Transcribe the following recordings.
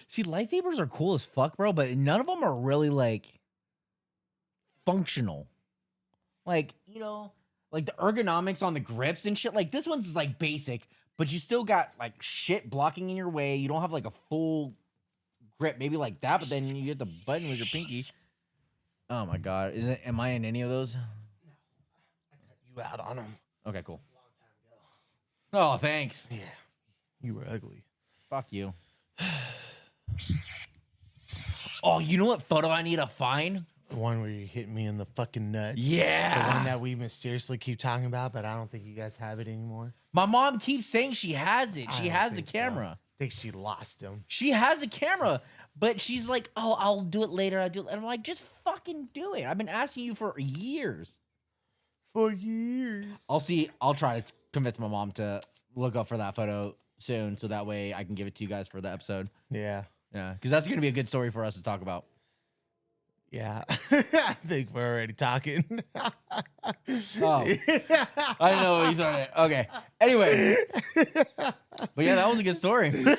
See, lightsabers are cool as fuck, bro, but none of them are really like functional. Like, like the ergonomics on the grips and shit. Like this one's like basic, but you still got like shit blocking in your way. You don't have like a full grip, maybe like that, but then you hit the button with your pinky. Oh my god, am I in any of those? No, I cut you out on them. Okay, cool. A long time ago. Oh, thanks. Yeah, you were ugly. Fuck you. Oh, you know what photo I need to find? The one where you hit me in the fucking nuts. Yeah. The one that we mysteriously keep talking about, but I don't think you guys have it anymore. My mom keeps saying she has it. She I has don't the think so. camera. I think she lost him. She has the camera, but she's like, "Oh, I'll do it later. I'll do it." And I'm like, "Just fucking do it." I've been asking you for years. For years. I'll try to convince my mom to look up for that photo soon, so that way I can give it to you guys for the episode. Yeah. Yeah, because that's gonna be a good story for us to talk about. Yeah. I think we're already talking. Oh. I didn't know what you started. Okay. Anyway. But yeah, that was a good story. No,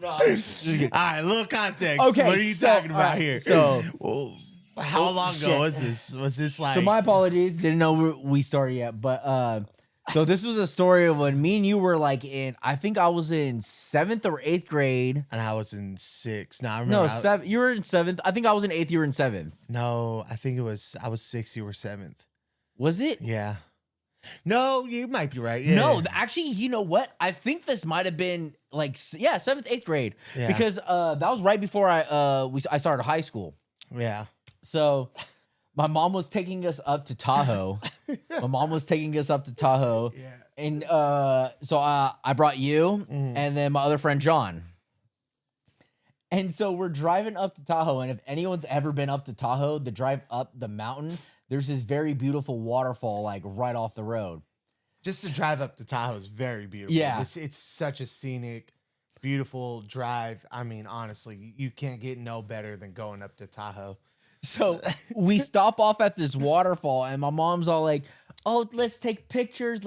I'm just kidding. All right, little context. Okay, What are you so, talking about alright, here? so- Well, how long ago shit. was this? Was this like... So my apologies. Didn't know we started yet. But so this was a story of when me and you were like I think I was in 7th or 8th grade. And I was in 6th. No, I remember. No, 7th. You were in 7th. I think I was in 8th. You were in 7th. No, I think I was 6th, you were 7th. Was it? Yeah. No, you might be right. Yeah. No, actually, you know what? I think this might have been like 7th, 8th grade Yeah. because that was right before I started high school. Yeah. So my mom was taking us up to Tahoe. Yeah. And so I brought you and then my other friend John. And so we're driving up to Tahoe, and if anyone's ever been up to Tahoe, the drive up the mountain, there's this very beautiful waterfall like right off the road. Just to drive up to Tahoe is very beautiful. Yeah. It's such a scenic, beautiful drive. I mean, honestly, you can't get no better than going up to Tahoe. So we stop off at this waterfall, and my mom's all like, "Oh, let's take pictures.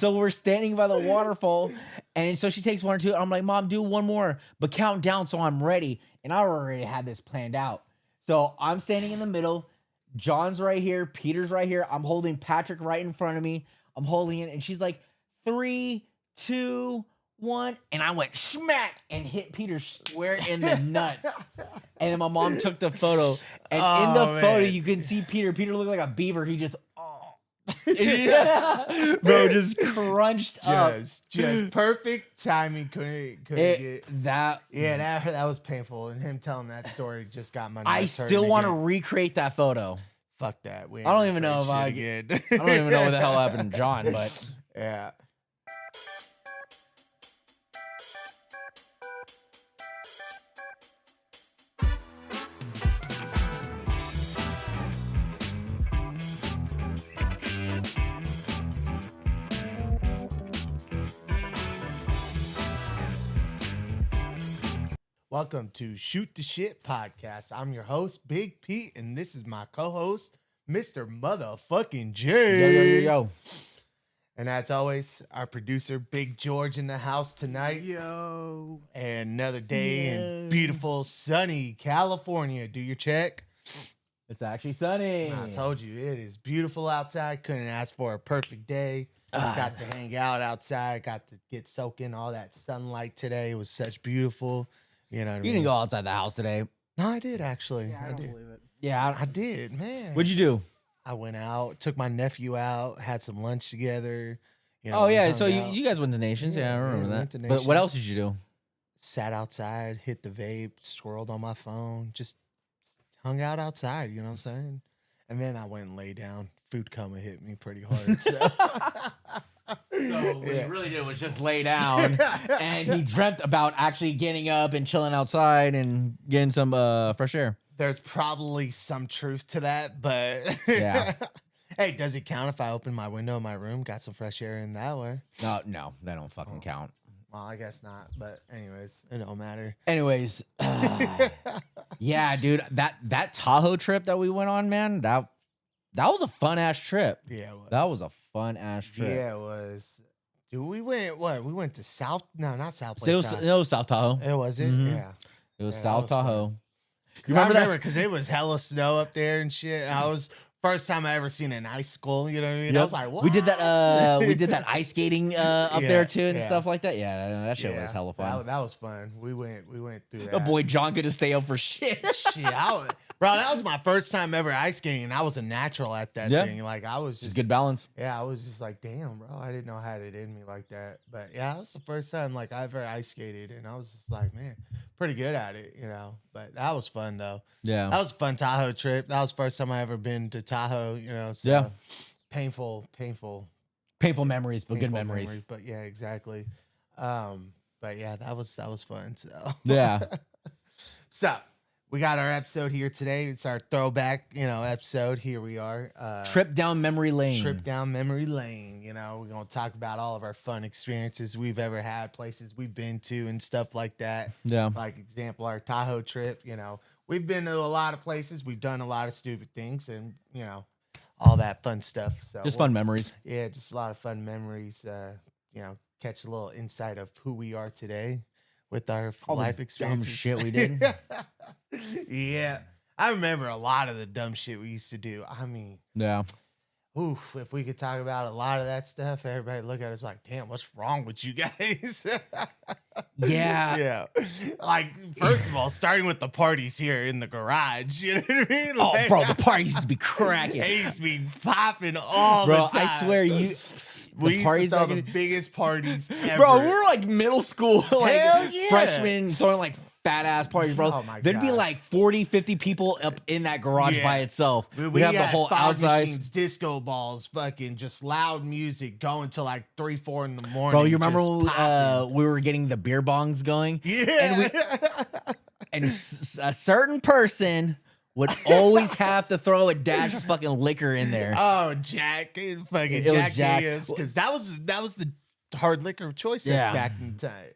So we're standing by the waterfall, and so she takes one or two. I'm like, "Mom, do one more, but count down so I'm ready." And I already had this planned out. So I'm standing in the middle. John's right here. Peter's right here. I'm holding Patrick right in front of me. I'm holding it, and she's like, 3, 2, 1, and I went smack and hit Peter square in the nuts. And then my mom took the photo, and in the photo you can see Peter. Peter looked like a beaver. He just bro, just crunched up. Just perfect timing. Couldn't get that. Yeah, that was painful. And him telling that story just got my. I still want to recreate that photo. Fuck that. I don't even know if I don't even know what the hell happened to John, but yeah. Welcome to Shoot the Shit Podcast. I'm your host, Big Pete, and this is my co-host, Mr. Motherfucking J. Yo. And as always, our producer, Big George, in the house tonight. Yo. And another day in beautiful, sunny California. Do your check. It's actually sunny. I told you, it is beautiful outside. Couldn't ask for a perfect day. Got to hang out outside. Got to get soaked in all that sunlight today. It was such beautiful. You know what I mean? You didn't go outside the house today. No, I did actually. Yeah, I don't believe it. Yeah. I did, man. What'd you do? I went out, took my nephew out, had some lunch together. You know, Oh we yeah, hung so out, you guys went to Nations. Yeah, I Yeah, remember we that. went to But what Nations. else did you do? sat outside, hit the vape, scrolled on my phone, just hung out outside. You know what I'm saying? And then I went and lay down. Food coma hit me pretty hard. So. So what he really did was just lay down, and he dreamt about actually getting up and chilling outside and getting some fresh air. There's probably some truth to that, but Yeah. Hey, does it count if I open my window in my room, got some fresh air in that way? No, that don't fucking count. Well, I guess not. But anyways, it don't matter. Anyways, yeah, dude, that Tahoe trip that we went on, man, that was a fun ass trip. Yeah, it was. That was a fun ass trip. Yeah, it was. Dude, we went what? We went to South. No, not South So Lake Tahoe. it was South Tahoe. It was it. Mhm. Yeah. It was Yeah, that South was fun. Tahoe. You remember because it was hella snow up there and shit. And I was first time I ever seen an icicle. You know what I mean? I Yep. was like, what? We did that. We did that ice skating up Yeah, there too and yeah. stuff like that. Yeah, that shit was hella fun. That was fun. We went through that. Oh boy, John couldn't stay up for shit. Shit, bro, that was my first time ever ice skating, and I was a natural at that Yeah. thing. Like I was It's just good balance. Yeah, I was just like, damn, bro, I didn't know I had it in me like that. But yeah, that was the first time like I ever ice skated, and I was just like, man, pretty good at it, you know. But that was fun though. Yeah. That was a fun Tahoe trip. That was the first time I ever been to Tahoe, you know. So Yeah. painful Memories, but good painful memories. But yeah, exactly. But yeah, that was fun. So Yeah. So we got our episode here today. It's our throwback, episode. Here we are. Trip down memory lane. Trip down memory lane. You know, we're gonna talk about all of our fun experiences we've ever had, places we've been to, and stuff like that. Yeah. Like example, our Tahoe trip. You know, we've been to a lot of places. We've done a lot of stupid things, and all that fun stuff. So Just fun memories. Yeah, just a lot of fun memories. Catch a little insight of who we are today with our All the life dumb experiences. shit we did. Yeah, I remember a lot of the dumb shit we used to do. I mean, Yeah. oof, if we could talk about a lot of that stuff, everybody look at us like, damn, what's wrong with you guys? Yeah. Yeah. Like, first of all, starting with the parties here in the garage. You know what I mean? Oh, Like, bro, the party used to be cracking. They used to be popping all Bro, the time. I swear you. We used to throw back the in- biggest parties ever. Bro, we were like middle school, like Hell yeah. freshmen throwing like fat ass parties, bro. Oh my There'd be God. like 40, 50 people up in that garage Yeah. by itself. We We'd have the had whole fog outside. machines, disco balls, fucking just loud music going till like 3, 4 in the morning. Bro, you remember just when popping. we were getting the beer bongs going? Yeah. And a certain person would always have to throw a dash of fucking liquor in there. Oh, Jack, fucking It was Jack Jack. because that was the hard liquor of choice Yeah. back in the time.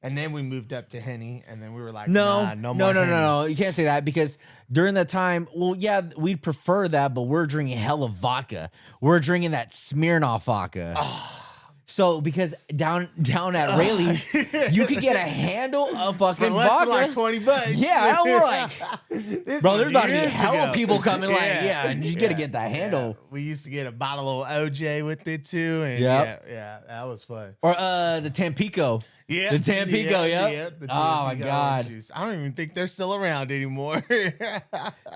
And then we moved up to Henny, and then we were like, No, nah, no, more no, Henny. no. You can't say that because during that time, well, yeah, we'd prefer that, but we're drinking hella vodka. We're drinking that Smirnoff vodka. So because down at Rayleigh's, you could get a handle of For fucking less vodka. than like $20. Yeah, and we're like, This bro, was there's about to be years hella ago. people coming. Like, yeah, and you gotta get that handle. Yeah. We used to get a bottle of OJ with it too, and Yep. yeah, that was fun. Or the Tampico. Yeah, The Tampico, yep. the Oh, my Tampico God. orange juice. I don't even think they're still around anymore.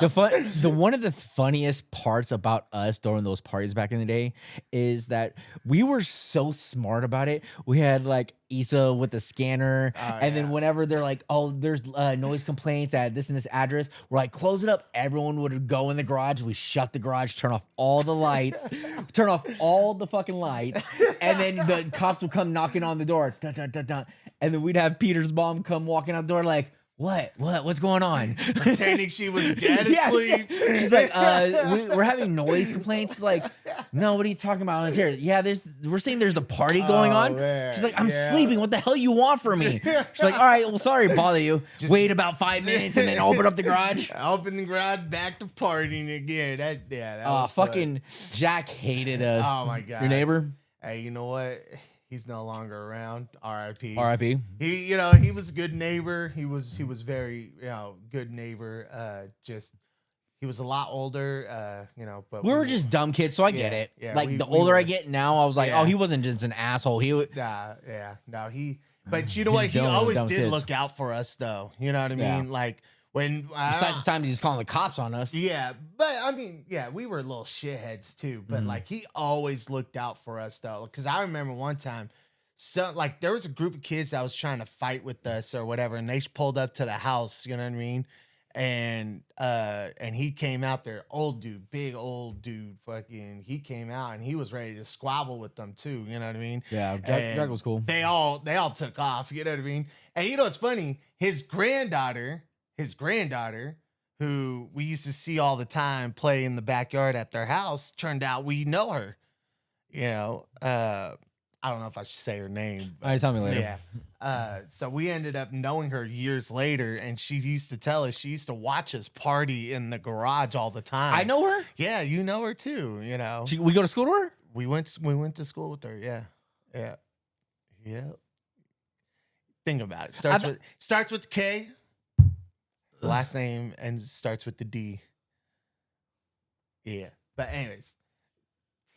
The one of the funniest parts about us during those parties back in the day is that we were so smart about it. We had like Isa with the scanner, and then yeah. whenever they're like, "Oh, there's noise complaints at this and this address," we're like, "Close it up." Everyone would go in the garage. We shut the garage, turn off all the lights, turn off all the fucking lights, and then the cops would come knocking on the door, dun, dun, dun, dun, and then we'd have Peter's mom come walking out the door like, what's going on? Pretending she was dead Yeah, asleep. She's like, we're having noise complaints. Like, no, what are you talking about? It's here. Yeah, we're saying there's a party going Oh, on. man, She's like, I'm yeah. sleeping. What the hell you want from me? She's like, all right, well, sorry to bother you. Wait about 5 minutes and then open up the garage. Open the garage, back to partying again. That was Fucking Jack hated us. Oh my God. Your neighbor? Hey, you know what? He's no longer around. R.I.P. R.I.P. He was a good neighbor. He was very, good neighbor. He was a lot older, but We were just dumb kids, so I get Yeah, it. yeah, Like, we the older were. I get now, I was like, Yeah. oh, he wasn't just an asshole. He would. But you know He's what? He dealing with always dumb did kids. look out for us, though. You know what I Yeah. mean? Like, when... Besides the time he's calling the cops on us. Yeah, but I mean, yeah, we were little shitheads too. But Mhm. like, he always looked out for us though, because I remember one time, there was a group of kids that was trying to fight with us or whatever, and they pulled up to the house. You know what I mean? And he came out there, old dude, big old dude, fucking. He came out and he was ready to squabble with them too. You know what I mean? Yeah, And Jack was cool. They all took off. You know what I mean? And you know what's funny? His granddaughter, who we used to see all the time play in the backyard at their house, turned out we know her. I don't know if I should say her name. All right, tell me later. Yeah. So we ended up knowing her years later, and she used to tell us she used to watch us party in the garage all the time. I know her. Yeah, you know her too. We go to school to her. We went to school with her. Yeah. Yeah. Think about it. I've- Starts with K. The last name and starts with the D. Yeah. But anyways,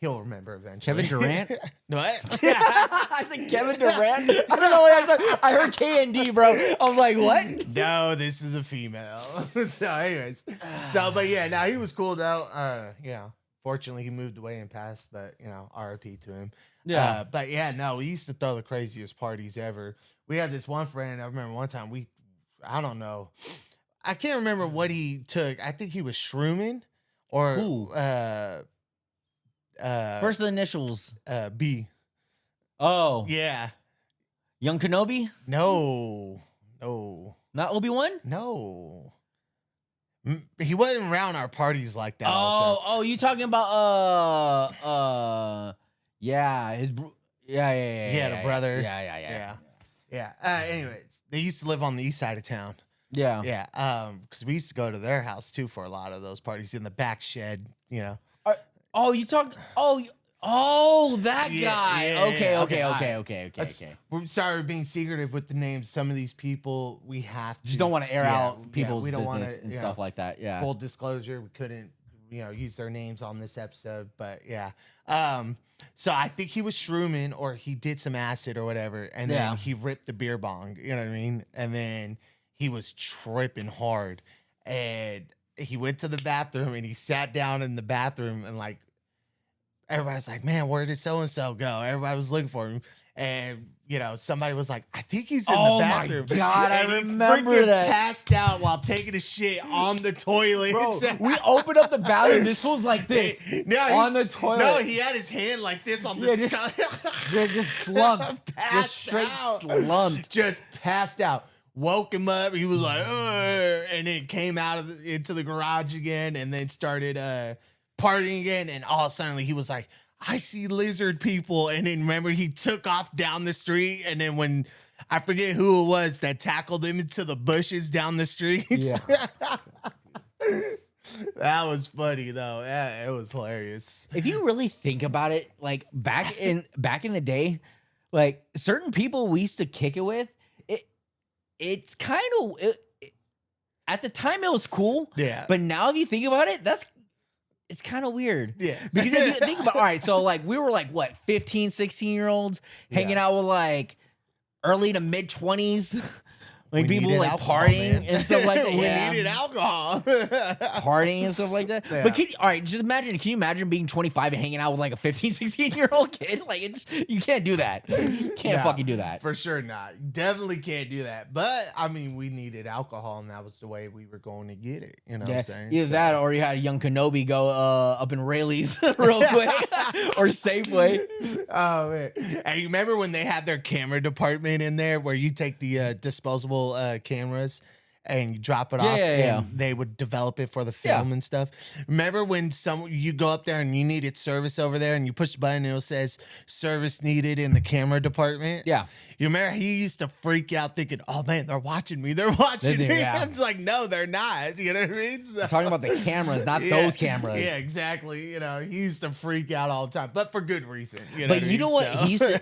he'll remember eventually. Kevin Durant? What? I said Kevin Durant. I don't know what I said. I heard K and D, bro. I was like, what? No, this is a female. So, anyways, but yeah, now he was cool though. You know, fortunately he moved away and passed, but you know, R.I.P. to him. Yeah. But yeah, no, we used to throw the craziest parties ever. We had this one friend. I remember one time I don't know, I can't remember what he took. I think he was shrooming, or Who? First initials. B. Oh. Yeah. Young Kenobi? No. Not Obi-Wan? No. He wasn't around our parties like that. all the time. Oh, you talking about yeah, yeah. He had a brother. Yeah. Anyways, they used to live on the east side of town. Yeah. Yeah. Because we used to go to their house too for a lot of those parties in the back shed. You know. Oh, you talked. Oh, that Yeah, guy. yeah, Okay. We're sorry we're being secretive with the names. Some of these people we have to, Just don't want to air out people's we don't business wanna, and you stuff know, like that. Yeah. Full disclosure, we couldn't, you know, use their names on this episode, but yeah. So I think he was shrooming or he did some acid or whatever, and then he ripped the beer bong. You know what I mean? And then he was tripping hard, and he went to the bathroom and he sat down in the bathroom and like everybody's like, man, where did so and so go? Everybody was looking for him. And you know, somebody was like, I think he's in the bathroom. Oh my god, I and remember he that. passed out while taking a shit on the toilet. Bro, we opened up the bathroom. This was like this on the toilet. No, he had his hand like this on the just slumped. Just straight slumped. Just passed out. Woke him up. He was like, "Ugh," and then came out into the garage again, and then started partying again. And all of a sudden, he was like, "I see lizard people." And then remember, he took off down the street. And then when I forget who it was that tackled him into the bushes down the street. Yeah. That was funny though. Yeah, it was hilarious. If you really think about it, like back in the day, like certain people we used to kick it with, it's kind of at the time it was cool. Yeah. But now if you think about it, it's kind of weird. Yeah. Because if you think about, all right, so like we were like what, 15, 16-year-olds hanging out with like early to mid 20s. Like We people needed like alcohol, partying man. and stuff like that. We Yeah. needed alcohol. Partying and stuff like that. Yeah. But all right, just imagine, can you imagine being 25 and hanging out with like a 15, 16-year-old kid? Like you can't do that. You can't No, fucking do that. For sure not. Definitely can't do that. But I mean, we needed alcohol and that was the way we were going to get it. You know what I'm saying? Either that or you had a young Kenobi go up in Rayleigh's real quick or Safeway. Oh man. And you remember when they had their camera department in there where you take the disposable cameras and you drop it off and they would develop it for the film and stuff. Remember when you go up there and you needed service over there and you push the button and it says service needed in the camera department? Yeah. You remember he used to freak out thinking, oh man, they're watching me. They're watching me. Yeah. It's like, no, they're not. You know what I mean? So, I'm talking about the cameras, not those cameras. Yeah, exactly. You know, he used to freak out all the time, but for good reason. You know But you know what? So. He used to,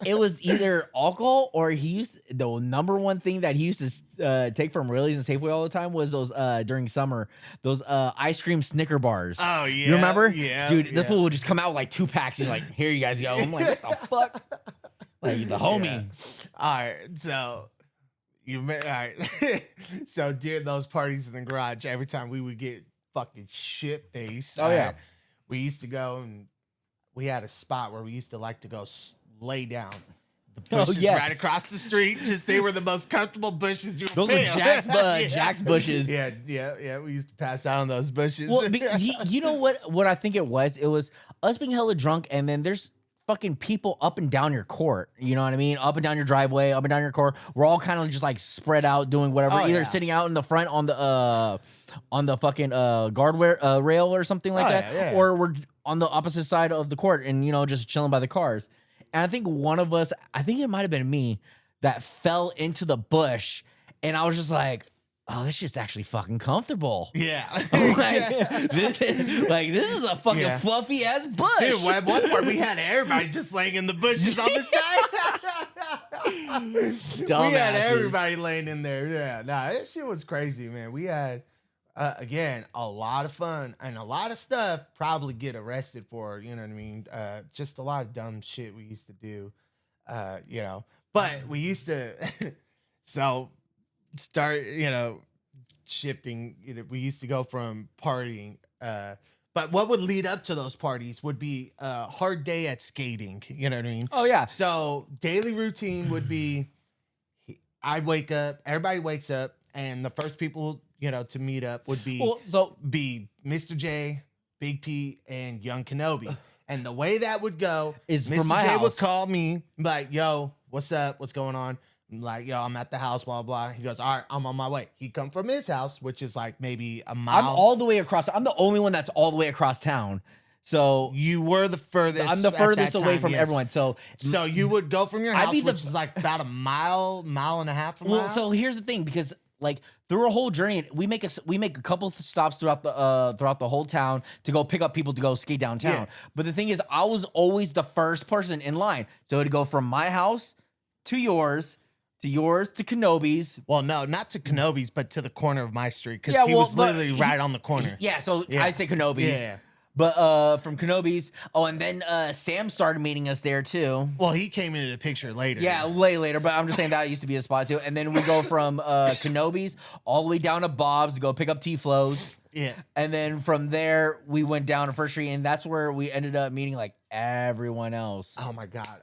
it was either alcohol or the number one thing that he used to take from Rayleigh's and Safeway all the time was those during summer, those ice cream Snicker bars. Oh yeah. You remember? Yeah. Dude, the fool would just come out with like 2 packs. He's like, here you guys go. I'm like, what the fuck? Like the homie. Yeah. All right, so all right. So during those parties in the garage, every time we would get fucking shit faced. Oh yeah. We used to go and we had a spot where we used to like to go lay down. The bushes right across the street. Just they were the most comfortable bushes you. Those were Jack's bushes. Yeah. We used to pass out on those bushes. Well, you know what I think it was? It was us being hella drunk, and then there's fucking people up and down your court. You know what I mean? Up and down your driveway, up and down your court. We're all kind of just like spread out doing whatever. Either sitting out in the front on the fucking guard rail or something like that, or we're on the opposite side of the court and just chilling by the cars. And I think one of us, I think it might have been me, that fell into the bush, and I was just like, oh, this shit's actually fucking comfortable. Yeah. This is a fucking Yeah. fluffy ass bush. Dude, at one part we had everybody just laying in the bushes on the side. We had everybody laying in there. Yeah, nah, that shit was crazy, man. We had again a lot of fun and a lot of stuff. Probably get arrested for. You know what I mean? Just a lot of dumb shit we used to do. You know, but we used to so start. You know, shifting. You know, we used to go from partying. But what would lead up to those parties would be a hard day at skating. You know what I mean? Oh yeah. So daily routine would be I wake up, everybody wakes up, and the first people, you know, to meet up would be Mr. J, Big P, and Young Kenobi. And the way that would go is Mr. from my J house. would call me like, yo, what's up? What's going on? I'm like, yo, I'm at the house, blah, blah. He goes, all right, I'm on my way. He'd come from his house, which is like maybe a mile. I'm all the way across. I'm the only one that's all the way across town. So you were the furthest. I'm the furthest away time, from yes. everyone. So you would go from your I'd house, be which is like about a mile and a half from my well, house. so here's the thing, because like through a whole journey, we make a couple of stops throughout the whole town to go pick up people to go skate downtown. Yeah. But the thing is, I was always the first person in line. So it'd go from my house to yours to Kenobi's. Well, no, not to Kenobi's, but to the corner of my street because Yeah, he well, was literally right on the corner. Yeah, so Yeah. I'd say Kenobi's. Yeah. But from Kenobi's, and then Sam started meeting us there too. Well, he came into the picture later. Yeah, way later, but I'm just saying that used to be a spot too. And then we go from Kenobi's all the way down to Bob's to go pick up T-Flows. Yeah. And then from there, we went down to First Street, and that's where we ended up meeting like everyone else. Oh my God.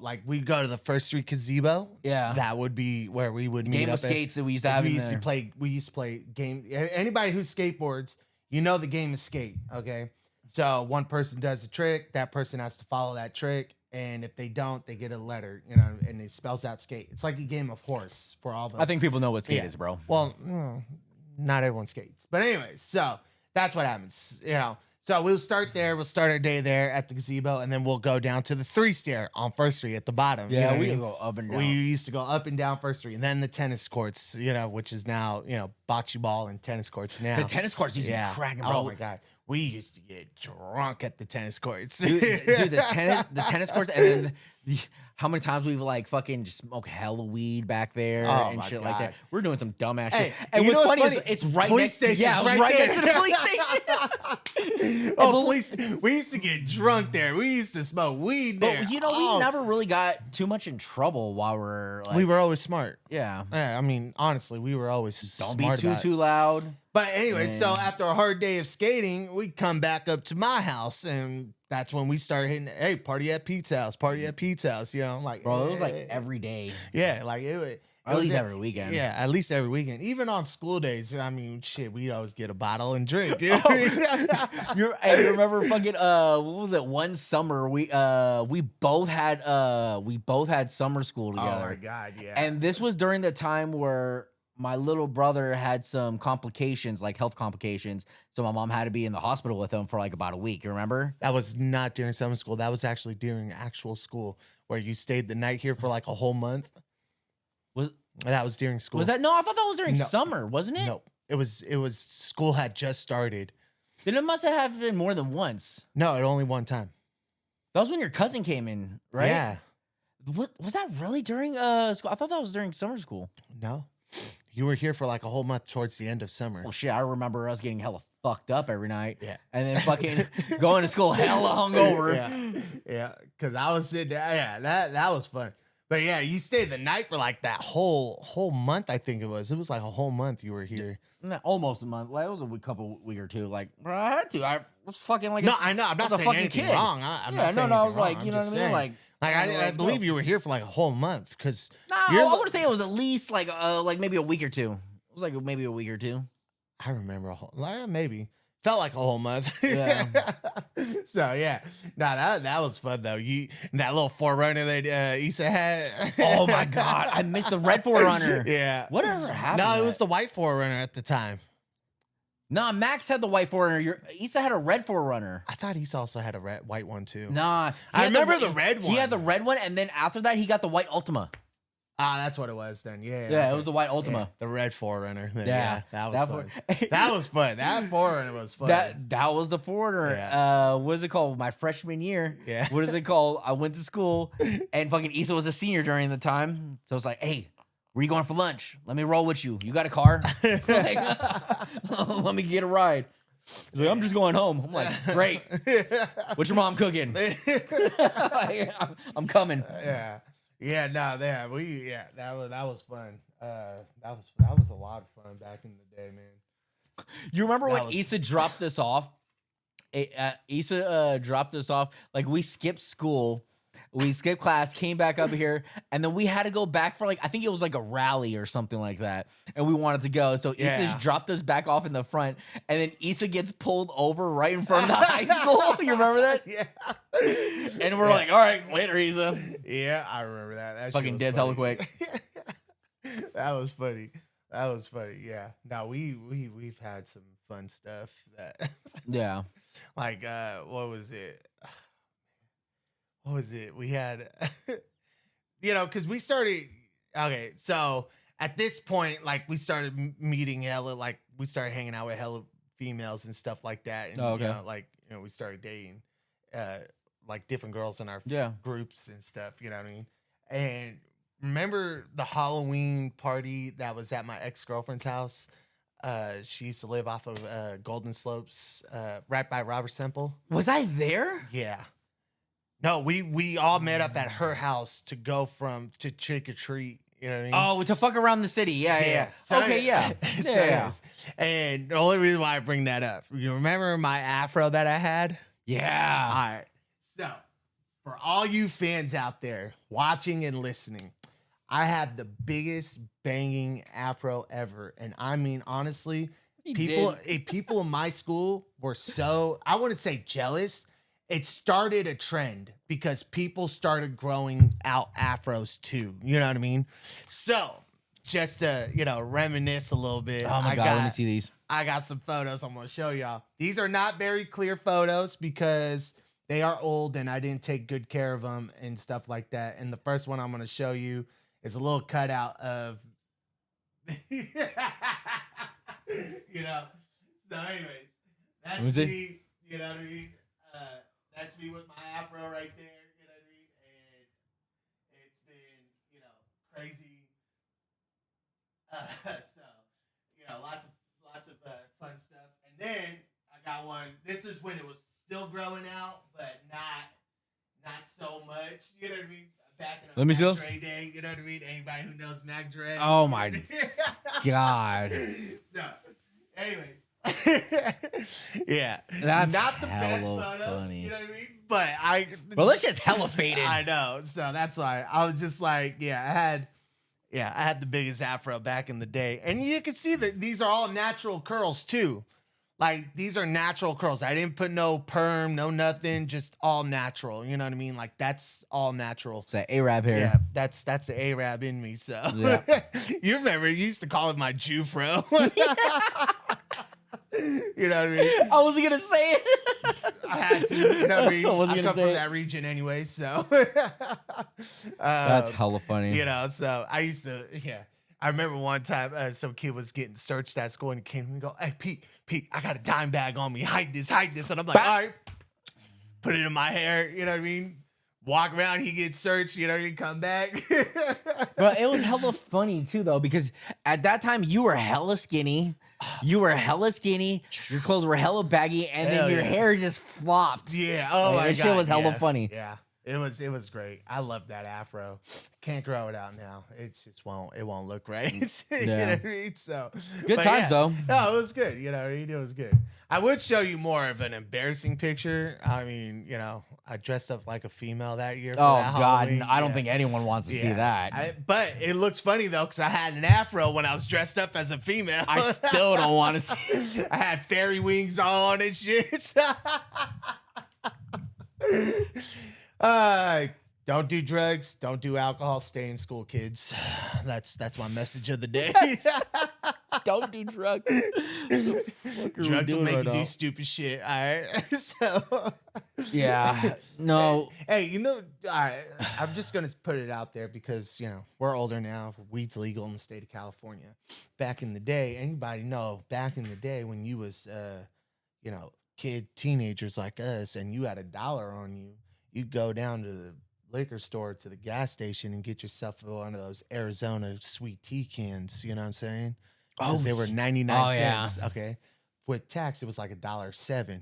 Like we'd go to the First Street gazebo. Yeah. That would be where we would meet Game up of skates that we used to have we in used there. to play. We used to play game. Anybody who skateboards, you know the game is skate. Okay. So one person does a trick, that person has to follow that trick, and if they don't, they get a letter, you know, and it spells out skate. It's like a game of horse for all those. I think people know what skate Yeah. is, bro. Well, not everyone skates, but anyways, so that's what happens, you know. So we'll start there. We'll start our day there at the gazebo, and then we'll go down to the 3-stair on First Street at the bottom. you know Yeah, what I we mean? go up and down. We used to go up and down First Street, and then the tennis courts, you know, which is now, you know, bocce ball and tennis courts now. The tennis courts used to be cracking, bro. Oh my God, we used to get drunk at the tennis courts. Dude, the tennis courts, and then how many times we've like fucking just smoked hella weed back there Oh and my shit like God. that. We're doing some dumbass Hey, shit. And you know what's what's funny is funny? it's right Police next. station's Yeah, right right there. next to the police station. Oh, police! We used to get drunk there. We used to smoke weed there. But you know, we never really got too much in trouble while we're like, we were always smart. yeah. Yeah, I mean, honestly, we were always Don't be smart about it. too loud. But anyway, so Man. after a hard day of skating, we come back up to my house, and that's when we started hitting. Hey, party at Pete's house. Party at Pete's house. You know, like Bro, it was like hey. every day. Yeah, like it At was least every weekend. Yeah, at least every weekend. Even on school days. I mean, shit, we'd always get a bottle and drink. You know what I mean? I remember fucking what was it? One summer we both had summer school together. Oh my God, yeah. And this was during the time where my little brother had some complications, like health complications. So my mom had to be in the hospital with him for like about a week. You remember? That was not during summer school. That was actually during actual school where you stayed the night here for like a whole month. That was during school. Was that? No, I thought that was during No. summer, wasn't it? No. It was school had just started. Then it must have been more than once. No, it only one time. That was when your cousin came in, right? Yeah. Was that really during school? I thought that was during summer school. No. You were here for like a whole month towards the end of summer. Well, shit, I remember us getting hella fucked up every night. Yeah. And then fucking going to school hella hungover. Yeah. Yeah. Because I was sitting there. Yeah, that was fun. But yeah, you stayed the night for like that whole month, I think it was. It was like a whole month you were here. Almost a month. Like, it was a week or two. Like, bro, I had to. I was fucking like No, I know. I'm not a saying fucking anything kid. wrong. I'm Yeah, not saying I was anything like, wrong. you I'm know what I just mean? saying. Like I believe you were here for like a whole month because I want to say it was at least like maybe a week or two. It was like maybe a week or two. I remember maybe felt like a whole month. Yeah. So yeah, that was fun though. That little forerunner that Issa had. Oh my God, I missed the red forerunner. Yeah. Whatever happened? No, to it was that? the white forerunner at the time. Nah, Max had the white forerunner. Issa had a red forerunner. I thought Issa also had a white one too. Nah, I he had remember the red He had the one. red one, and then after that, he got the white Ultima. Ah, that's what it was then. Yeah. Yeah, it okay. was the white Yeah, Ultima. the red Forerunner. Then, Yeah, that was that fun. for- That was fun. That Forerunner was fun. That was the Forerunner. Yeah. What is it called? My freshman year. Yeah. What is it called? I went to school, and fucking Issa was a senior during the time, so it's like, hey, where you going for lunch? Let me roll with you. You got a car? Like, let me get a ride. He's like, I'm just going home. I'm like, great. What's your mom cooking? Like, I'm coming. Yeah. Yeah, no, that was fun. That was a lot of fun back in the day, man. You remember That when was- Issa dropped this off? Issa dropped this off. Like, we skipped school. We skipped class, came back up here, and then we had to go back for, like, I think it was like a rally or something like that. And we wanted to go. So Yeah. Issa dropped us back off in the front. And then Issa gets pulled over right in front of the high school. You remember that? Yeah. And we're like, all right, later, Issa. Yeah, I remember that. That shit Fucking was dipped hella funny. quick. That was funny. That was funny. Yeah. No, we've had some fun stuff that Yeah. like what was it? What was it? We had because we started okay, so at this point, like we started meeting hella, like we started hanging out with hella females and stuff like that. And Oh, okay. we started dating like different girls in our Yeah. groups and stuff, you know what I mean? And remember the Halloween party that was at my ex-girlfriend's house? She used to live off of Golden Slopes, right by Robert Semple. Was I there? Yeah. No, we all met up at her house to go to trick or treat. You know what I mean? Oh, to fuck around the city. Yeah. So Okay, yeah. so Yeah. anyways, and the only reason why I bring that up, you remember my afro that I had? All Yeah. right. So, for all you fans out there watching and listening, I had the biggest banging afro ever, and I mean honestly, people in my school were so, I wouldn't say jealous. It started a trend because people started growing out afros too. You know what I mean? So, just to, reminisce a little bit. Oh my God, let me see these. I got some photos I'm going to show y'all. These are not very clear photos because they are old and I didn't take good care of them and stuff like that. And the first one I'm going to show you is a little cutout of, So anyways, that's Was it? me, you know what I mean? That's me with my afro right there, you know what I mean? And it's been, crazy. So, lots of fun stuff. And then I got one. This is when it was still growing out, but not so much. You know what I mean? Back in Let me see those. Mac Dre day. You know what I mean? Anybody who knows Mac Dre. Oh my God. So, anyways. Yeah, That's not the best hella photos. funny. You know what I mean? But Well, this shit's hella faded. I know. So that's why I was just like, I had the biggest afro back in the day. And you can see that these are all natural curls too. Like these are natural curls. I didn't put no perm, no nothing, just all natural. You know what I mean? Like that's all natural. It's that Arab hair. Yeah, that's the Arab in me. So Yeah. you remember you used to call it my Jufro. You know what I mean? I wasn't gonna say it. I had to. You know what I mean? I wasn't I gonna come say from it. that region anyway, so. That's hella funny. So I used to, I remember one time some kid was getting searched at school and came and go, hey, Pete, I got a dime bag on me. Hide this. And I'm like, all right. Put it in my hair. You know what I mean? Walk around, he gets searched, he come back. But it was hella funny too, though, because at that time you were hella skinny. Your clothes were hella baggy, and Hell then your yeah. hair just flopped. Yeah. Oh Like, my that God. shit was hella yeah. funny. Yeah. It was great. I love that afro. Can't grow it out now. It won't look right. You know what I mean? So Good but times, though. No, it was good. You know what I mean? It was good. I would show you more of an embarrassing picture. I mean, I dressed up like a female that year. For Oh that God, Halloween. I don't think anyone wants to see that. But it looks funny though, because I had an afro when I was dressed up as a female. I still don't want to see. I had fairy wings on and shit. Don't do drugs. Don't do alcohol. Stay in school, kids. That's my message of the day. Don't do drugs. Drugs will make you do stupid shit. All right. So, Yeah. No. Hey, I'm just gonna put it out there because we're older now. Weed's legal in the state of California. Back in the day, anybody know? Back in the day when you was, teenagers like us, and you had $1 on you, you'd go down to the liquor store to the gas station and get yourself one of those Arizona sweet tea cans. You know what I'm saying? Because they were 99 Oh, yeah. cents. Okay, with tax, it was like $1.07.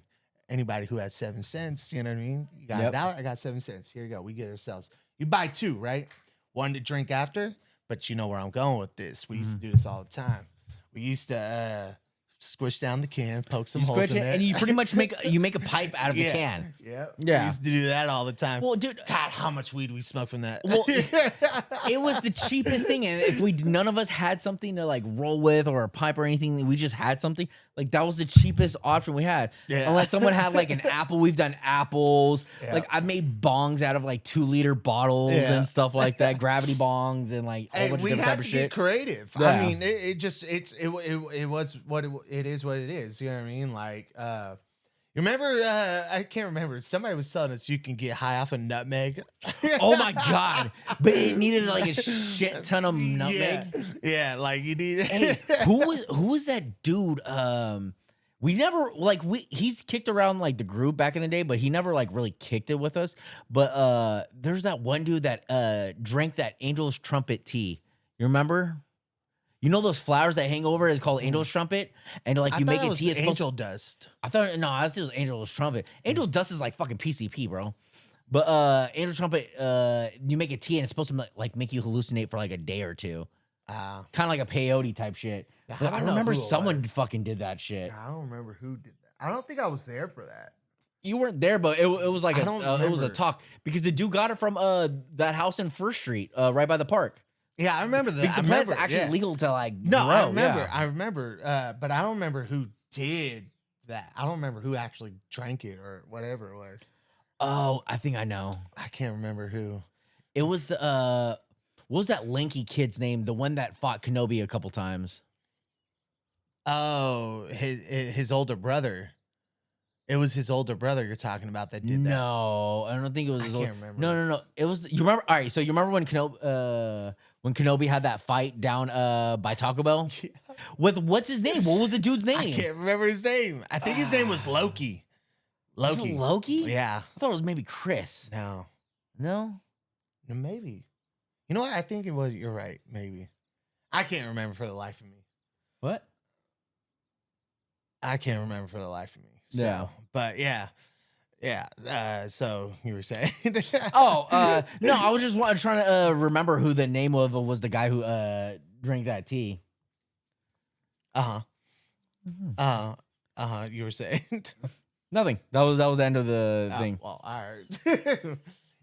Anybody who had 7 cents, you know what I mean? You got Yep. $1, I got 7 cents. Here you go. We get ourselves. You buy two, right? One to drink after, but you know where I'm going with this. We used to do this all the time. We used to squish down the can, poke some You holes squish in it, it, and you pretty much make a pipe out of the can. Yeah. Yeah. We used to do that all the time. Well, dude, God, how much weed we smoked from that. Well, it was the cheapest thing, and if none of us had something to like roll with or a pipe or anything, we just had something. Like that was the cheapest option we had. Yeah. Unless someone had like an apple, we've done apples. Yeah. Like I've made bongs out of like 2-liter bottles Yeah. and stuff like that, gravity bongs and like a whole Hey, bunch of we different had type to of get shit. creative. Yeah. I mean, it was what it is. What it is. You know what I mean? Like, you remember? I can't remember. Somebody was telling us you can get high off a nutmeg. Oh my god! But it needed like a shit ton of nutmeg. Yeah, like you need. Hey, who was that dude? We never he's kicked around like the group back in the day, but he never like really kicked it with us. But there's that one dude that drank that Angel's Trumpet tea. You remember? You know those flowers that hang over is called Angel's Trumpet, and like you make a tea. It's angel dust. I thought no, that's just Angel's Trumpet. Angel dust is like fucking PCP, bro. But Angel's Trumpet, you make a tea and it's supposed to like make you hallucinate for like a day or two. Kind of like a peyote type shit. Yeah, But I don't know remember who it someone was. fucking did that shit. I don't remember who did that. I don't think I was there for that. You weren't there, but it was like I don't it was a remember. talk because the dude got it from that house in First Street, right by the park. Yeah, I remember that. Because I the plant's remember, actually yeah. legal to like No, grow. I remember. yeah. I remember. But I don't remember who did that. I don't remember who actually drank it or whatever it was. Oh, I think I know. I can't remember who. It was what was that lanky kid's name? The one that fought Kenobi a couple times. Oh, his older brother. It was his older brother you're talking about that did that. No, I don't think it was. I His can't old, remember. No. It was. You remember? All right. So you remember when Kenobi had that fight down by Taco Bell with what's his name? What was the dude's name? I can't remember his name. I think his name was Loki. Was it Loki? Yeah. I thought it was maybe Chris. No. No. Maybe. You know what? I think it was. You're right. Maybe. I can't remember for the life of me. What? I can't remember for the life of me. So, Yeah. But yeah. So you were saying? Oh, no. I was just trying to remember who the name of was the guy who drank that tea. You were saying? Nothing. That was the end of the thing. Well, all right.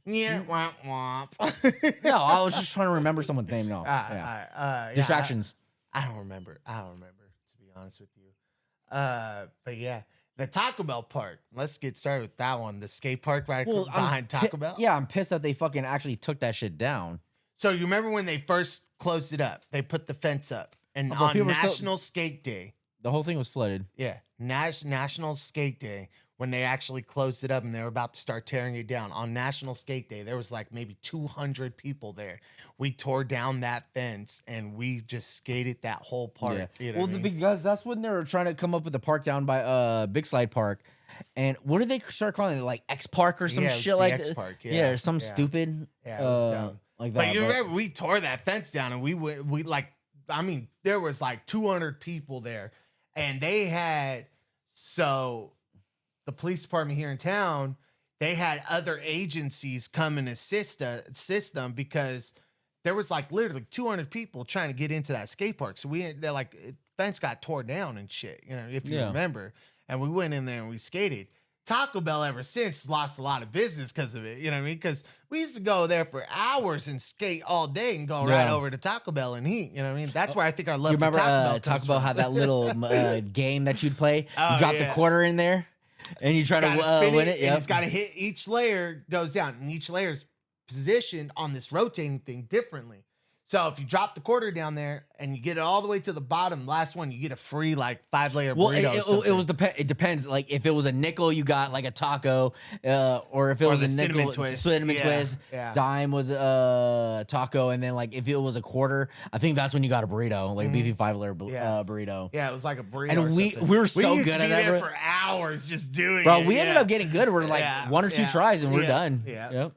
Yeah, womp womp. No, I was just trying to remember someone's name. No. Yeah. Yeah, Distractions. I don't remember. To be honest with you. But yeah, the Taco Bell park. Let's get started with that one. The skate park right behind Taco Bell. Yeah, I'm pissed that they fucking actually took that shit down. So you remember when they first closed it up? They put the fence up, and Oh, but on people were so- National Skate Day. The whole thing was flooded. Yeah, National Skate Day, when they actually closed it up and they were about to start tearing it down. On National Skate Day, there was like maybe 200 people there. We tore down that fence and we just skated that whole park. Yeah. You know Well, what I mean? because that's when they were trying to come up with the park down by Big Slide Park. And what did they start calling it? Like X Park or some Yeah, it was shit the like X that? Park, Yeah, yeah, some yeah. stupid Yeah, it was dumb. like that. But you remember we tore that fence down and we like, I mean, there was like 200 people there and they had, so the police department here in town, they had other agencies come and assist them because there was like literally 200 people trying to get into that skate park. So they're like, fence got tore down and shit, you know, if you Yeah. remember. And we went in there and we skated. Taco Bell ever since lost a lot of business because of it. You know what I mean? Because we used to go there for hours and skate all day and go right Yeah. over to Taco Bell and eat. You know what I mean? That's where I think our love You remember for Taco Bell Taco comes Bell from. had that little game that you'd play? Oh, You drop yeah. the quarter in there and you try to Gotta spin win it. and Yep. it's got to hit each layer goes down, and each layer's positioned on this rotating thing differently. So if you drop the quarter down there and you get it all the way to the bottom. Last one, you get a free like 5-layer Well, burrito. it was it depends. Like if it was a nickel, you got like a taco, or if it was the a nickel, cinnamon twist. Yeah. Dime was a taco, and then like if it was a quarter, I think that's when you got a burrito, like beefy 5-layer burrito. Yeah, it was like a burrito. And we were so used good to be at that, there bro. for hours just doing Bro, it. we ended up getting good. We're like 1 or 2 tries, and we're done. Yeah.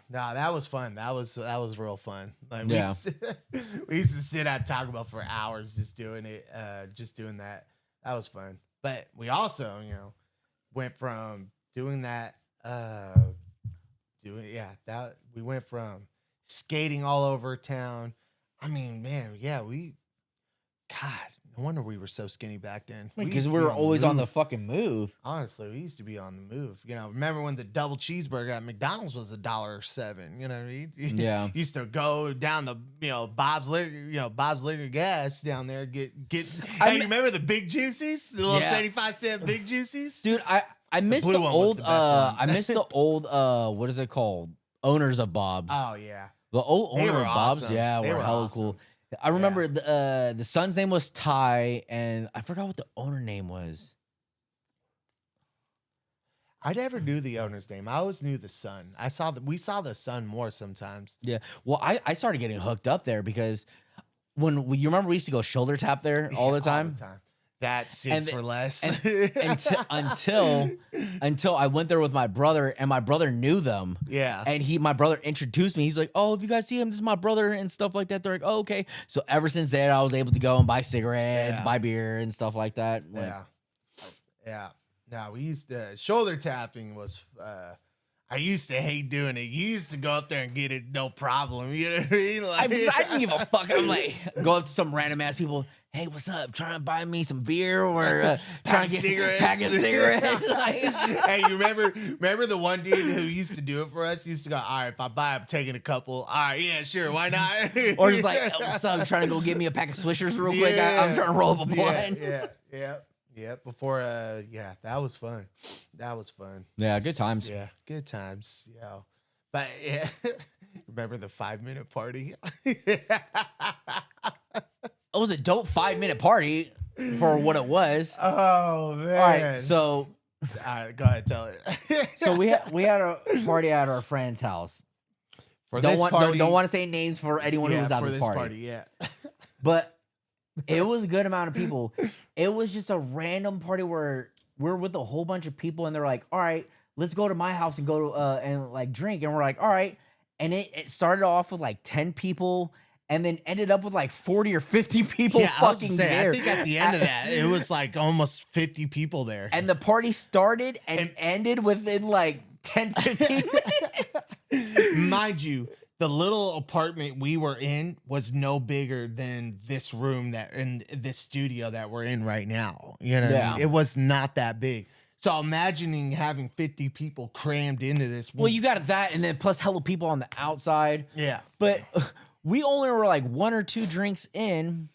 Nah, that was fun. That was real fun. Like, Yeah. we used to sit at Taco Bell for hours just doing it, just doing that. That was fun. But we also, went from doing that, we went from skating all over town. I mean, man, God, no wonder we were so skinny back then. Because we were always on the fucking move. Honestly, we used to be on the move. Remember when the double cheeseburger at McDonald's was $1.07? You know what I mean? Yeah. Used to go down the Bob's Liquor Gas down there get. Hey, you remember the Big Juicies? The little 75-cent Big Juicies? Dude, I miss the old I miss the old what is it called? Owners of Bob's. Oh yeah. The old owner of Bob's, awesome. yeah, They were hella cool. I remember the son's name was Ty, and I forgot what the owner name was. I never knew the owner's name. I always knew the son. We saw the son more sometimes. Yeah. Well, I started getting hooked up there because you remember we used to go shoulder tap there all the time? That sits for less. Until I went there with my brother, and my brother knew them. Yeah. And my brother introduced me. He's like, "Oh, if you guys see him, this is my brother," and stuff like that. They're like, "Oh, okay." So ever since then, I was able to go and buy cigarettes, buy beer, and stuff like that. Yeah. No, we used to shoulder tapping was. I used to hate doing it. You used to go up there and get it, no problem. You know what I mean? Like, I didn't give a fuck. I'm like, go up to some random ass people. Hey, what's up? Trying to buy me some beer or trying to get pack of cigarettes? Hey, you remember the one dude who used to do it for us? He used to go, all right, if I buy, I'm taking a couple. All right, yeah, sure, why not? Or he's like, what's up? Trying to go get me a pack of Swishers real quick. I'm trying to roll up a blunt. Yeah. Before, that was fun. That was fun. Yeah, good times. Yeah, good times. Yeah. But yeah, remember the 5-minute party? It was a dope 5-minute party for what it was. Oh man! All right, so all right, go ahead, tell it. So we had a party at our friend's house. Don't want to say names for anyone who was at this party. Yeah, but it was a good amount of people. It was just a random party where we're with a whole bunch of people, and they're like, "All right, let's go to my house and go to and like drink." And we're like, "All right." And it started off with like 10 people. And then ended up with like 40 or 50 people fucking there. I think at the end of that, it was like almost 50 people there. And the party started and ended within like 10, 15 minutes. Mind you, the little apartment we were in was no bigger than this room in this studio that we're in right now. You know what I mean? It was not that big. So imagining having 50 people crammed into this. Well, you got that, and then plus hella people on the outside. Yeah. But we only were like 1 or 2 drinks in.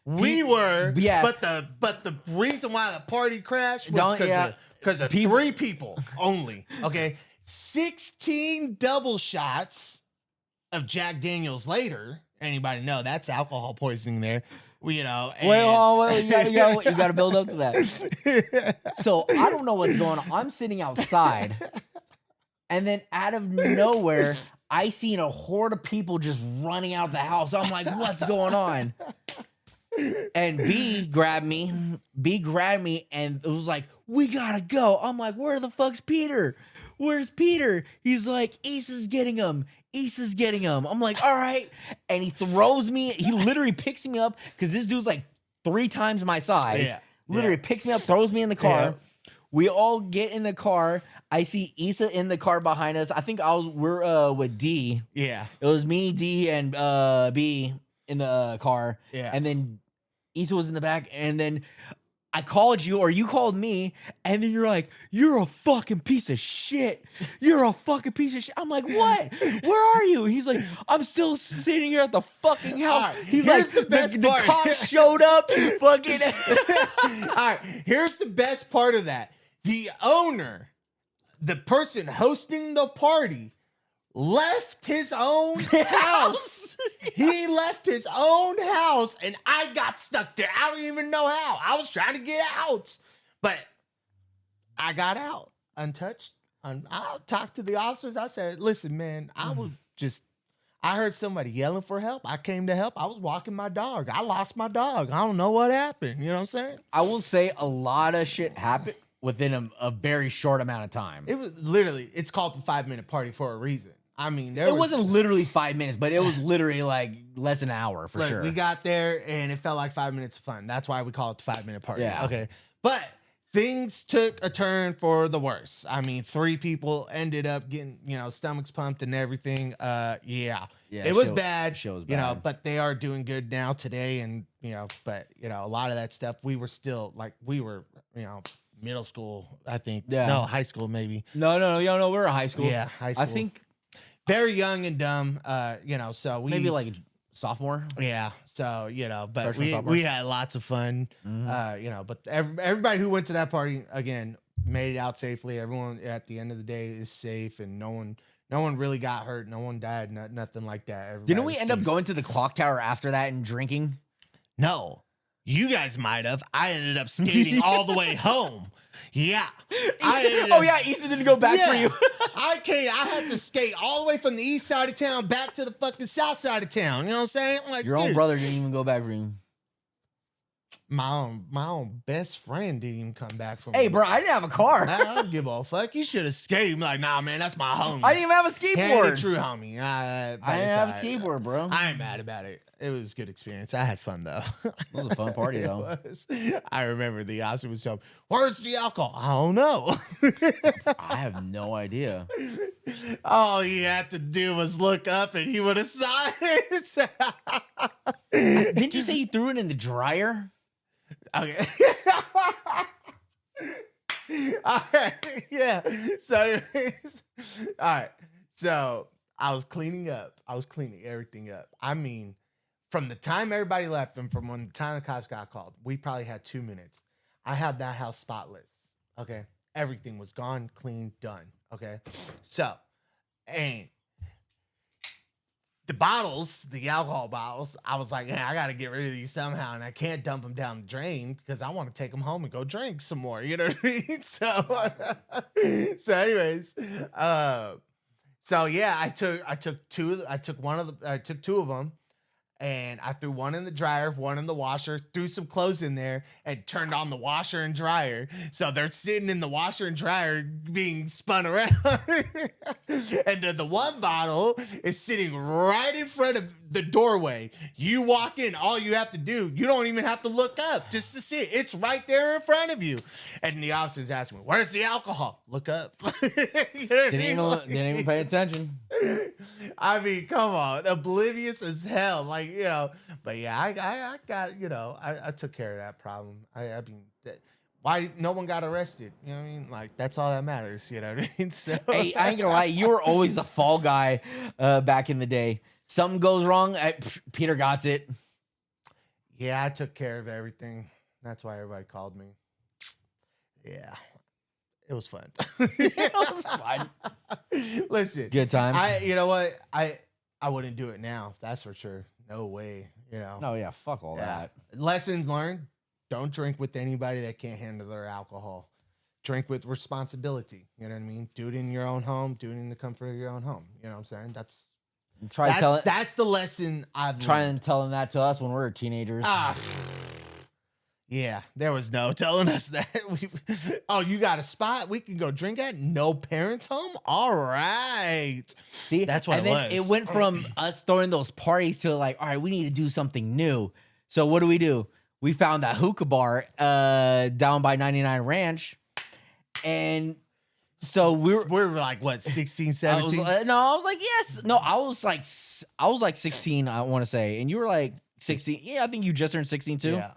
We were, yeah. But the reason why the party crashed was because of 3 people only. Okay, 16 double shots of Jack Daniels later. Anybody know that's alcohol poisoning there? You know. Wait, you got to build up to that. So I don't know what's going on. I'm sitting outside, and then out of nowhere, I seen a horde of people just running out the house. I'm like, what's going on? And B grabbed me, and it was like, we gotta go. I'm like, where the fuck's Peter? Where's Peter? He's like, Issa's getting him. I'm like, all right. And he throws me. He literally picks me up because this dude's like 3 times my size. Yeah. Literally picks me up, throws me in the car. Yeah. We all get in the car. I see Issa in the car behind us. I think we're with D. Yeah. It was me, D, and B in the car. Yeah. And then Issa was in the back. And then I called you, or you called me, and then you're like, "You're a fucking piece of shit. You're a fucking piece of shit." I'm like, "What? Where are you?" He's like, "I'm still sitting here at the fucking house." Right, he's like, the cops showed up. Fucking. All right, here's the best part of that. The owner, the person hosting the party, left his own house. He left his own house, and I got stuck there. I don't even know how. I was trying to get out, but I got out untouched. I talked to the officers. I said, listen, man, I heard somebody yelling for help. I came to help. I was walking my dog. I lost my dog. I don't know what happened. You know what I'm saying? I will say a lot of shit happened within a very short amount of time. It was literally, it's called the 5-minute party for a reason. I mean, It wasn't literally 5 minutes, but it was literally like less than an hour for sure. We got there and it felt like 5 minutes of fun. That's why we call it the 5-minute party. Yeah. Okay. But things took a turn for the worse. I mean, 3 people ended up getting, stomachs pumped and everything. Yeah, it was bad. But they are doing good now today. And, but, a lot of that stuff, we were still middle school, I think. Yeah. No, high school, maybe. No, we were in high school. Yeah, high school. I think very young and dumb, so we. maybe like a sophomore. Yeah, so, but Freshman, we had lots of fun, but everybody who went to that party, again, made it out safely. Everyone at the end of the day is safe, and no one really got hurt. No one died, nothing like that. Everybody Didn't we end up going to the clock tower after that and drinking? No. You guys might have. I ended up skating all the way home. Yeah. Easton didn't go back for you. I had to skate all the way from the east side of town back to the fucking south side of town. You know what I'm saying? Like, your own brother didn't even go back for you. My own best friend didn't even come back from me. Hey, bro, I didn't have a car. I don't give a fuck. You should have skated. I'm like, nah, man, that's my homie. I didn't even have a skateboard. True homie. I didn't have a skateboard, bro. I ain't mad about it. It was a good experience. I had fun, though. It was a fun party, though. I remember the officer was telling me, where's the alcohol? I don't know. I have no idea. All he had to do was look up and he would have saw it. Didn't you say you threw it in the dryer? Okay. All right. Yeah. So, anyways, all right. So I was cleaning up. I was cleaning everything up. I mean, from the time everybody left and from when the time the cops got called, we probably had 2 minutes. I had that house spotless. Okay. Everything was gone, clean, done. Okay. So, and the bottles, the alcohol bottles, I was like, I got to get rid of these somehow. And I can't dump them down the drain because I want to take them home and go drink some more. You know what I mean? So anyways, so yeah, I took two of them. And I threw one in the dryer, one in the washer, threw some clothes in there, and turned on the washer and dryer. So they're sitting in the washer and dryer being spun around. And the one bottle is sitting right in front of the doorway. You walk in, all you have to do, you don't even have to look up just to see it. It's right there in front of you. And the officer's asking me, where's the alcohol? Look up. Didn't even pay attention. I mean, come on, oblivious as hell, like, But yeah, I got, I took care of that problem. I mean, why no one got arrested? You know what I mean? Like, that's all that matters. You know what I mean? So, hey, I ain't gonna lie, you were always the fall guy back in the day. Something goes wrong, Peter got it. Yeah, I took care of everything. That's why everybody called me. Yeah. It was fun. It was fun. Listen, good times. You know what? I wouldn't do it now. That's for sure. No way. No, yeah, fuck all that. Lessons learned: don't drink with anybody that can't handle their alcohol. Drink with responsibility. You know what I mean? Do it in your own home. Do it in the comfort of your own home. You know what I'm saying? That's the lesson I've learned. Trying telling that to us when we were teenagers. Yeah, there was no telling us that. You got a spot we can go drink at? No parents home? All right. See, that's what it was. It went from us throwing those parties to like, all right, we need to do something new. So what do? We found that hookah bar down by 99 Ranch. And so we were like, what, 16, 17? I was like, yes. No, I was like 16, I want to say. And you were like 16. Yeah, I think you just turned 16 too. Yeah.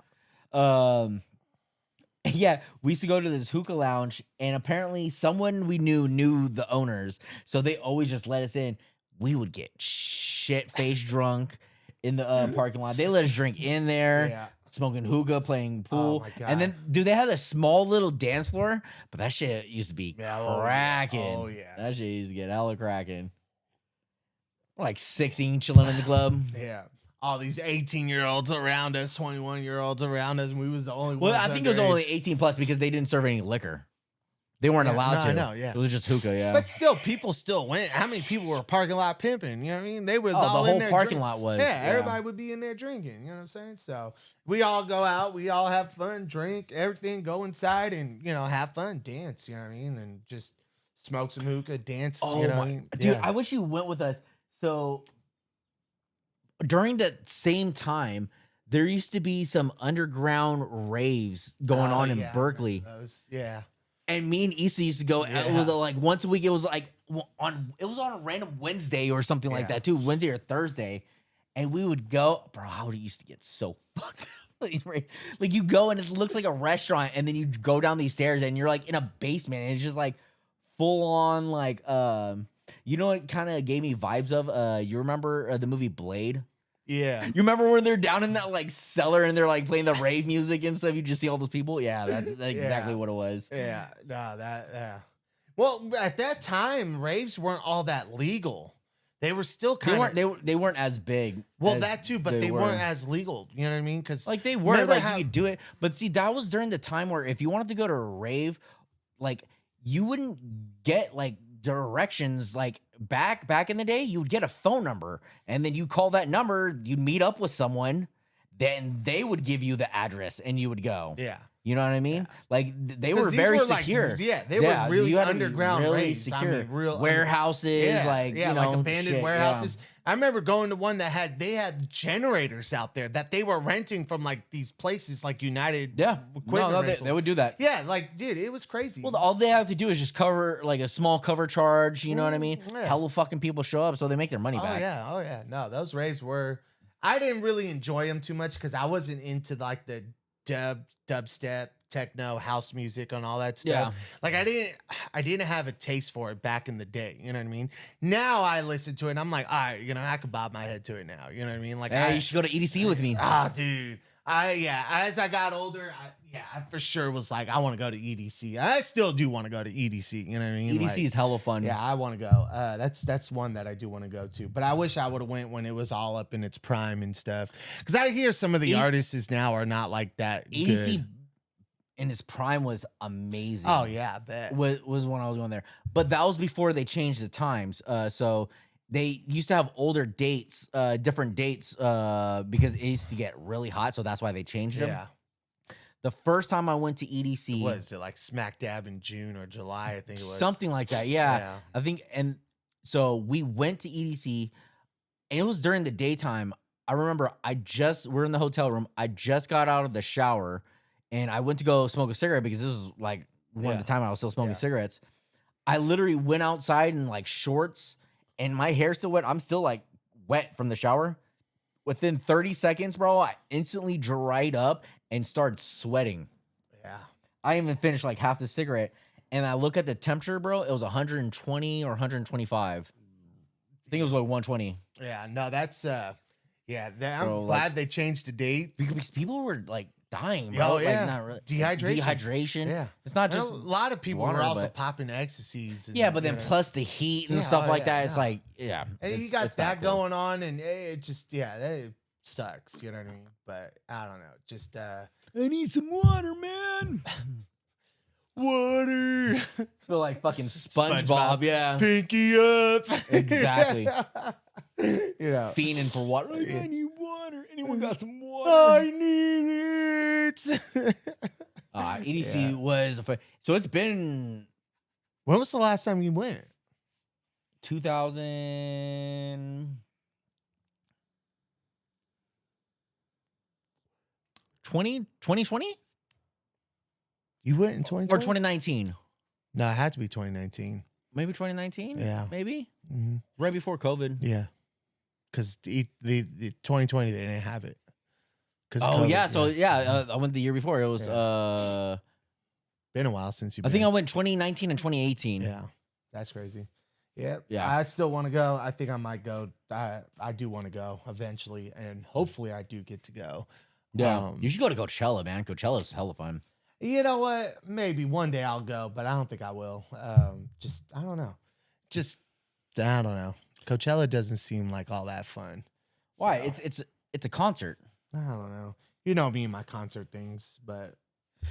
Yeah, we used to go to this hookah lounge, and apparently someone we knew the owners, so they always just let us in. We would get shit-faced drunk in the parking lot. They let us drink in there, smoking hookah, playing pool. Oh my God. And then, they had a small little dance floor, but that shit used to be cracking. Oh, yeah. That shit used to get hella cracking. We're like 16 chilling in the club. Yeah. All these 18-year-olds around us, 21-year-olds around us, and we was the only Well, ones I think it was only underage. 18 plus because they didn't serve any liquor. They weren't Yeah, allowed no, to. I know, yeah. It was just hookah, yeah. But still, people still went. How many people were parking lot pimping? You know what I mean? They was Oh, the all in whole there parking drink- lot was. Yeah, everybody would be in there drinking. You know what I'm saying? So we all go out, we all have fun, drink, everything, go inside and, have fun, dance, you know what I mean? And just smoke some hookah, dance, Oh, you know what my. I mean? Dude, Yeah. I wish you went with us. So during that same time, there used to be some underground raves going Oh, on in yeah, I Berkeley. remember those. Yeah. And me and Issa used to go. It was Yeah. like once a week. It was like on. It was on a random Wednesday or something like Yeah. that too, Wednesday or Thursday, and we would go. Bro, I would used to get so fucked up. Like you go and it looks like a restaurant, and then you go down these stairs and you're like in a basement, and it's just like full on like You know what kind of gave me vibes of? You remember the movie Blade? Yeah. You remember when they're down in that like cellar and they're like playing the rave music and stuff? You just see all those people. Yeah, that's exactly Yeah. what it was. Yeah. No, yeah. Well, at that time, raves weren't all that legal. They were still They kind weren't of they weren't as big. well, as that too, but they weren't as legal. You know what I mean? Because like they were remember like how- you could do it. But see, that was during the time where if you wanted to go to a rave, like you wouldn't get like directions like back in the day. You would get a phone number and then you call that number, you'd meet up with someone, then they would give you the address and you would go. yeah. You know what I mean? Like they 'Cause were these very were, like, secure. yeah, they were really you had to be underground really raves. I secure. mean, real warehouses, Yeah, like yeah, you know, like abandoned shit, warehouses. I remember going to one that had generators out there that they were renting from like these places like United. Yeah, Equipment no, rentals. they would do that. Yeah, like dude, it was crazy. Well, all they have to do is just cover like a small cover charge. You know what I mean? Yeah. Hella fucking people show up, so they make their money oh back. yeah. No, those raves were. I didn't really enjoy them too much because I wasn't into like the dubstep, techno, house music, and all that stuff. Yeah. Like I didn't have a taste for it back in the day. You know what I mean? Now I listen to it and I'm like, all right, I could bob my head to it now. You know what I mean? Like, Hey, you should go to EDC with me. dude. As I got older, I for sure was like, I want to go to EDC. I still do want to go to EDC. You know what I mean? EDC Like, is hella fun. yeah, I want to go. That's one that I do want to go to. But I wish I would have went when it was all up in its prime and stuff. Because I hear some of the artists now are not like that. EDC good. in its prime was amazing. Oh yeah, I bet. Was when I was going there, but that was before they changed the times. So they used to have older dates, different dates, because it used to get really hot. So that's why they changed them. Yeah. The first time I went to EDC, What is it, like smack dab in June or July? I think it was something like that. Yeah, Yeah. I think. And so we went to EDC, and it was during the daytime. I remember we're in the hotel room. I just got out of the shower, and I went to go smoke a cigarette because this was like one of the time I was still smoking cigarettes. I literally went outside in like shorts, and my hair's still wet. I'm still like wet from the shower. Within 30 seconds, bro, I instantly dried up and started sweating. Yeah. I even finished like half the cigarette, and I look at the temperature, bro. It was 120 or 125. I think it was like 120. Yeah. No, that's I'm Bro, glad they changed the date. Because people were like dying, bro. Oh, yeah. Like not really Dehydration. Dehydration. Yeah. It's not just A lot of people water, were also but- popping ecstasies. And, yeah, but then you know. plus the heat and Yeah, stuff oh, like yeah, that. It's yeah. like, yeah. And you it's got not that cool. going on, and it just it sucks. You know what I mean? But I don't know. Just I need some water, man. water, Feel like fucking SpongeBob, yeah. pinky up. Exactly. Yeah. Fiending for water. Like, I need water. Anyone got some water? I need it. EDC Yeah. was so it's been When was the last time you went? 2000 2020 You went in 2020? or 2019? No, it had to be 2019. Maybe 2019? Yeah. Maybe Mm-hmm. right before COVID. Yeah. Because the 2020 they didn't have it. Oh yeah, so yeah, I went the year before. It was been a while since you've I been. think I went 2019 and 2018. Yeah, that's crazy. Yep. Yeah. I still want to go. I think I might go. I do want to go eventually, and hopefully I do get to go. Yeah. You should go to Coachella, man. Coachella's hella fun. You know what? Maybe one day I'll go, but I don't think I will. Just I don't know. Just I don't know. Coachella doesn't seem like all that fun. Why? So, It's a concert. I don't know. You know me and my concert things, but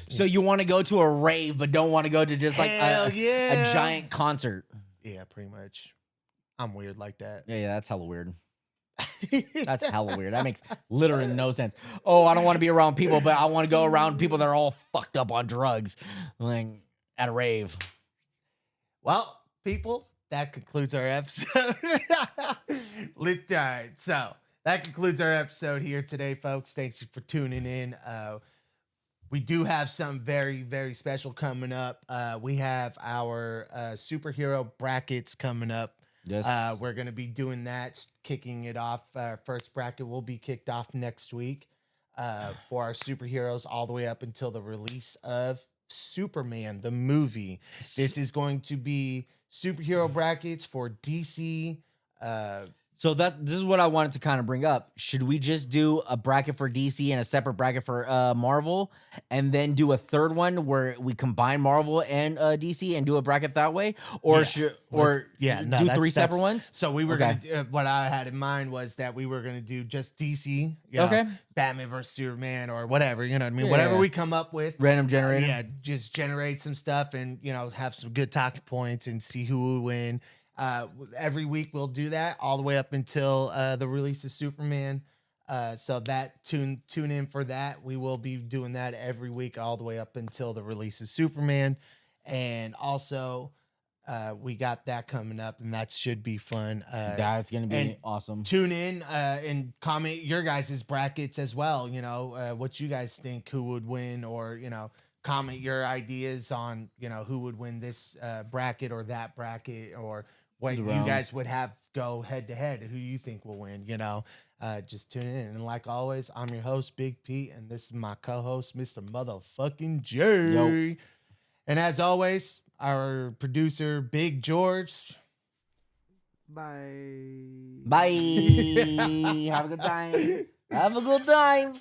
So you want to go to a rave, but don't want to go to just like hell a yeah, giant concert. yeah, pretty much. I'm weird like that. Yeah, that's hella weird. That's hella weird. That makes literally no sense. Oh, I don't want to be around people, but I want to go around people that are all fucked up on drugs, like at a rave. Well, people, that concludes our episode. All right, so that concludes our episode here today, folks. Thanks for tuning in. We do have some very, very special coming up. We have our superhero brackets coming up. Yes. We're going to be doing that, kicking it off. Our first bracket will be kicked off next week for our superheroes all the way up until the release of Superman, the movie. This is going to be superhero brackets for DC. So this is what I wanted to kind of bring up. Should we just do a bracket for DC and a separate bracket for Marvel, and then do a third one where we combine Marvel and DC and do a bracket that way, or do three separate ones? So we were Okay. gonna. What I had in mind was that we were gonna do just DC. You know, Okay. Batman versus Superman or whatever. You know what I mean? Yeah. Whatever we come up with. Random generator. Yeah, just generate some stuff and have some good talking points and see who would win. Every week we'll do that all the way up until the release of Superman. So that tune in for that. We will be doing that every week all the way up until the release of Superman. And also we got that coming up, and that should be fun. That's gonna be awesome. Tune in and comment your guys' brackets as well. What you guys think, who would win, or comment your ideas on who would win this bracket or that bracket, or what The you rounds. guys would have go head to head, who you think will win. Just tune in. And like always, I'm your host, Big Pete, and this is my co-host, Mr. Motherfucking J. Yo. And as always, our producer, Big George. Bye. Bye. Have a good time. Have a good time.